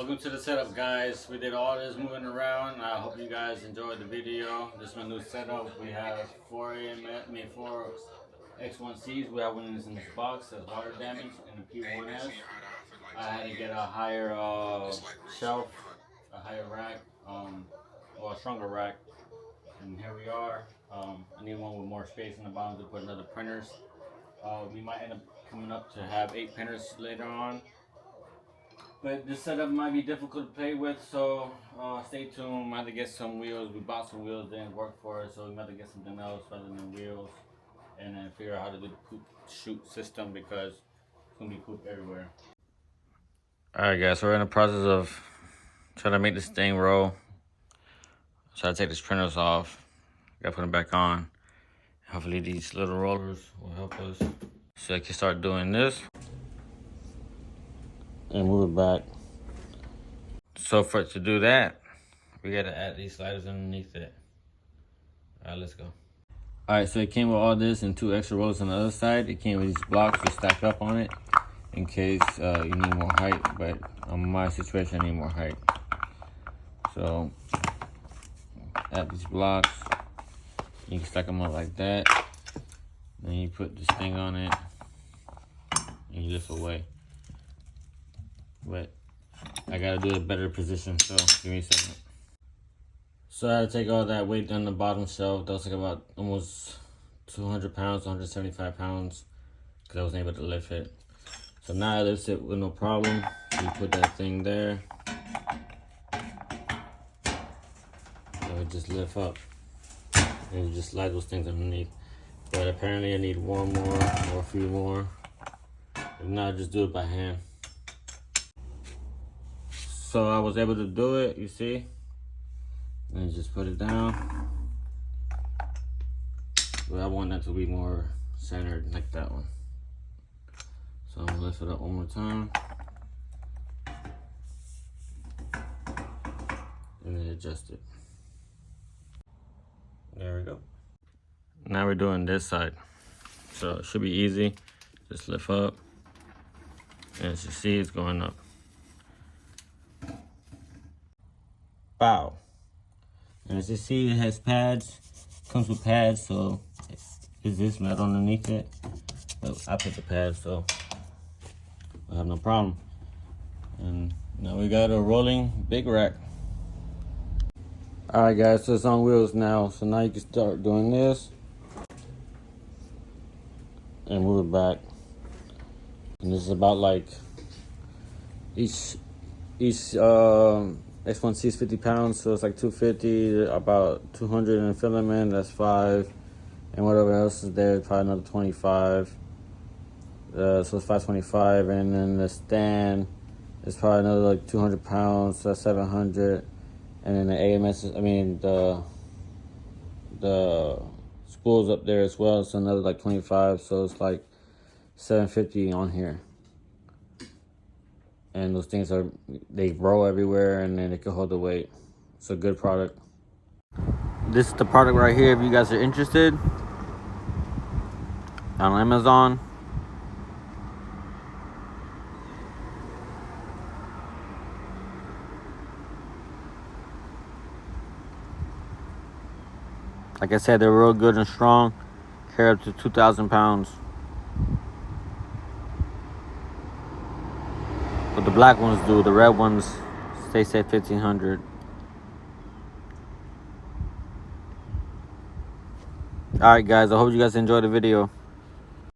Welcome to the setup, guys. We did all this moving around. I hope you guys enjoyed the video. This is my new setup. We have four X1Cs. We have one in this box that's water damage and the P1S. I had to get a higher shelf, a higher rack, or a stronger rack. And here we are. I need one with more space in the bottom to put another printers. We might end up coming up to have 8 printers later on. But this setup might be difficult to play with, so stay tuned. We might have to get some wheels. We bought some wheels, didn't work for us, so we might have to get something else rather than wheels. And then figure out how to do the poop shoot system because it's going to be poop everywhere. Alright guys, so we're in the process of trying to make this thing roll. So I take these printers off. Gotta put them back on. Hopefully these little rollers will help us. So I can start doing this. And move it back. So to do that, we gotta add these sliders underneath it. All right, let's go. All right, so it came with all this and 2 extra rollers on the other side. It came with these blocks to stack up on it in case you need more height, but on my situation, I need more height. So add these blocks. You can stack them up like that. Then you put this thing on it and you lift away. But I gotta do a better position, so give me a second. So I had to take all that weight down the bottom shelf. That was like about almost 200 pounds, 175 pounds, because I wasn't able to lift it. So now I lift it with no problem. You put that thing there. So it just lift up. And you just slide those things underneath. But apparently I need one more or a few more. If not, just do it by hand. So I was able to do it, you see? And just put it down. But I want that to be more centered like that one. So I'm gonna lift it up one more time. And then adjust it. There we go. Now we're doing this side. So it should be easy. Just lift up. And as you see, it's going up. Bow. And as you see, it has pads. Comes with pads, so is this metal underneath it? But I put the pads, so I have no problem. And now we got a rolling big rack. Alright guys, so it's on wheels now. So now you can start doing this. And move it back. And this is about like each X1C is 50 pounds, so it's like 250, about 200 in filament, that's 5, and whatever else is there, probably another 25. So it's 525, and then the stand is probably another like 200 pounds, so that's 700. And then the AMS, the spools up there as well, so another like 25, so it's like 750 on here. And those things they roll everywhere, and then they can hold the weight. It's a good product. This is the product right here if you guys are interested. On Amazon. Like I said, they're real good and strong. Carry up to 2,000 pounds. But the black ones do. The red ones, they say 1,500. Alright guys, I hope you guys enjoyed the video.